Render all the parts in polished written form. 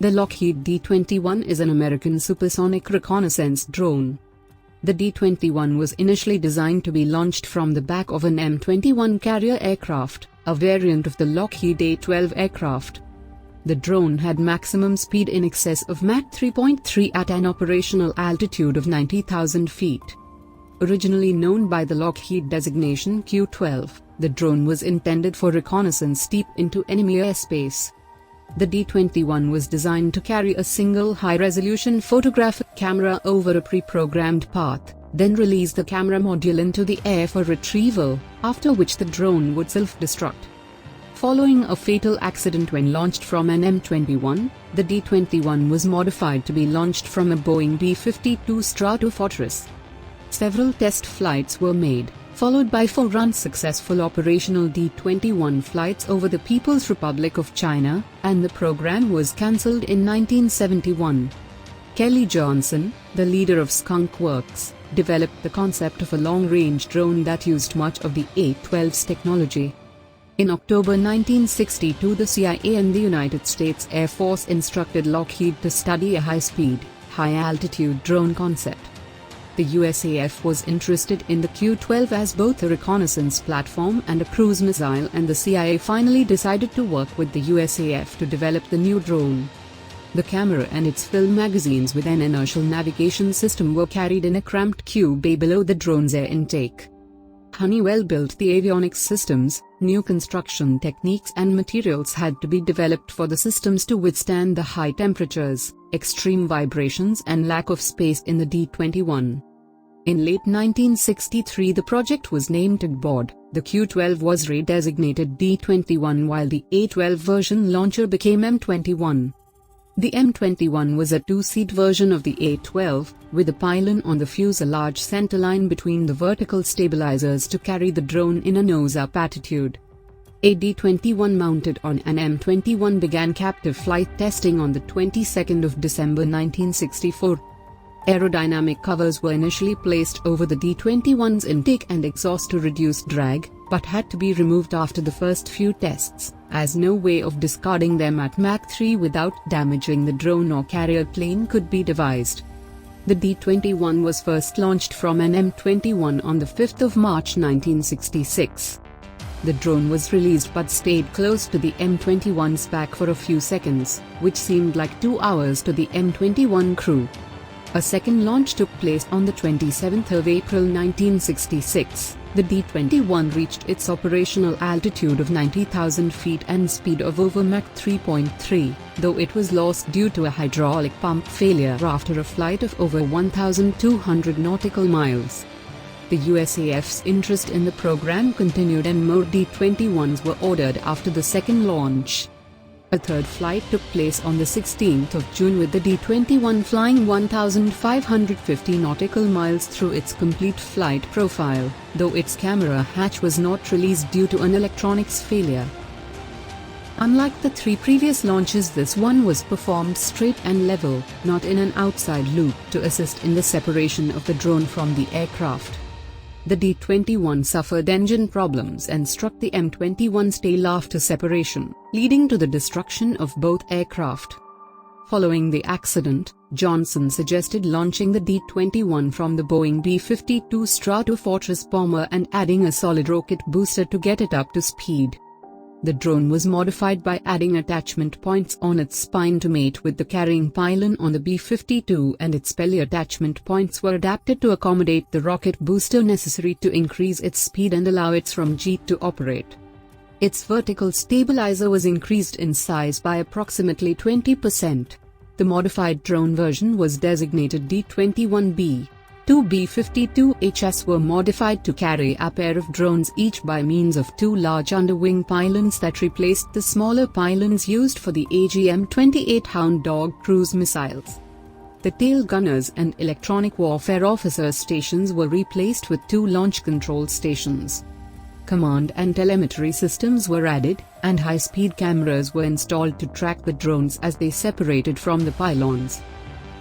The Lockheed D-21 is an American supersonic reconnaissance drone. The D-21 was initially designed to be launched from the back of an M21 carrier aircraft, a variant of the Lockheed A-12 aircraft. The drone had maximum speed in excess of Mach 3.3 at an operational altitude of 90,000 feet. Originally known by the Lockheed designation U-12, the drone was intended for reconnaissance deep into enemy airspace. The D-21 was designed to carry a single high-resolution photographic camera over a pre-programmed path, then release the camera module into the air for retrieval, after which the drone would self-destruct. Following a fatal accident when launched from an M21, the D-21 was modified to be launched from a Boeing B-52 Stratofortress. Several test flights were made, followed by 4 unsuccessful operational D-21 flights over the People's Republic of China, and the program was cancelled in 1971. Kelly Johnson, the leader of Skunk Works, developed the concept of a long-range drone that used much of the A-12's technology. In October 1962, the CIA and the United States Air Force instructed Lockheed to study a high-speed, high-altitude drone concept. The USAF was interested in the U-12 as both a reconnaissance platform and a cruise missile, and the CIA finally decided to work with the USAF to develop the new drone. The camera and its film magazines with an inertial navigation system were carried in a cramped Q bay below the drone's air intake. Honeywell built the avionics systems. New construction techniques and materials had to be developed for the systems to withstand the high temperatures, extreme vibrations and lack of space in the D-21. In late 1963 the project was named Tugboard. The Q-12 was redesignated D-21 while the A-12 version launcher became M21. The M21 was a 2-seat version of the A-12, with a pylon on the fuselage centerline between the vertical stabilizers to carry the drone in a nose-up attitude. A D-21 mounted on an M21 began captive flight testing on the 22nd of December 1964. Aerodynamic covers were initially placed over the D-21's intake and exhaust to reduce drag, but had to be removed after the first few tests, as no way of discarding them at Mach 3 without damaging the drone or carrier plane could be devised. The D-21 was first launched from an M21 on the 5th of March 1966. The drone was released but stayed close to the M21's back for a few seconds, which seemed like 2 hours to the M21 crew. A second launch took place on the 27th of April 1966. The D-21 reached its operational altitude of 90,000 feet and speed of over Mach 3.3, though it was lost due to a hydraulic pump failure after a flight of over 1,200 nautical miles. The USAF's interest in the program continued and more D-21s were ordered after the second launch. A third flight took place on the 16th of June with the D-21 flying 1,550 nautical miles through its complete flight profile, though its camera hatch was not released due to an electronics failure. Unlike the 3 previous launches, this one was performed straight and level, not in an outside loop, to assist in the separation of the drone from the aircraft. The D-21 suffered engine problems and struck the M21's tail after separation, leading to the destruction of both aircraft. Following the accident, Johnson suggested launching the D-21 from the Boeing B-52 Stratofortress bomber and adding a solid rocket booster to get it up to speed. The drone was modified by adding attachment points on its spine to mate with the carrying pylon on the B-52, and its belly attachment points were adapted to accommodate the rocket booster necessary to increase its speed and allow its RMG to operate. Its vertical stabilizer was increased in size by approximately 20%. The modified drone version was designated D-21B. 2 B-52HS were modified to carry a pair of drones each by means of 2 large underwing pylons that replaced the smaller pylons used for the AGM-28 Hound Dog cruise missiles. The tail gunners and electronic warfare officers' stations were replaced with 2 launch control stations. Command and telemetry systems were added, and high-speed cameras were installed to track the drones as they separated from the pylons.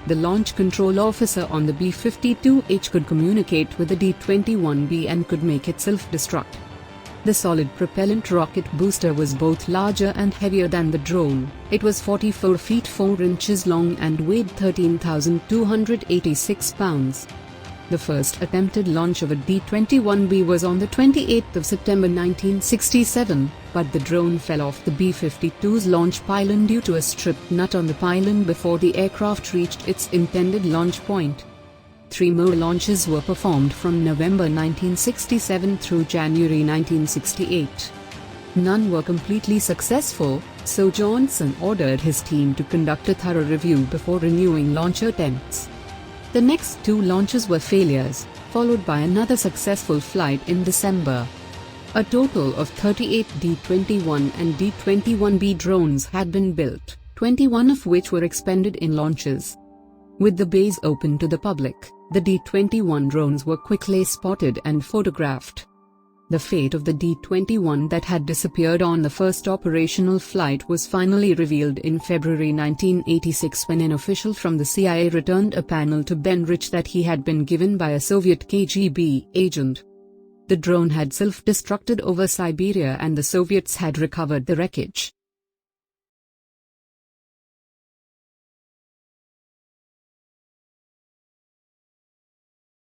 The launch control officer on the B-52H could communicate with the D-21B and could make it self-destruct. The solid propellant rocket booster was both larger and heavier than the drone. It was 44 feet 4 inches long and weighed 13,286 pounds. The first attempted launch of a D-21B was on the 28th of September 1967, but the drone fell off the B-52's launch pylon due to a stripped nut on the pylon before the aircraft reached its intended launch point. 3 more launches were performed from November 1967 through January 1968. None were completely successful, so Johnson ordered his team to conduct a thorough review before renewing launch attempts. The next 2 launches were failures, followed by another successful flight in December. A total of 38 D-21 and D-21B drones had been built, 21 of which were expended in launches. With the base open to the public, the D-21 drones were quickly spotted and photographed. The fate of the D-21 that had disappeared on the first operational flight was finally revealed in February 1986 when an official from the CIA returned a panel to Benrich that he had been given by a Soviet KGB agent. The drone had self-destructed over Siberia and the Soviets had recovered the wreckage.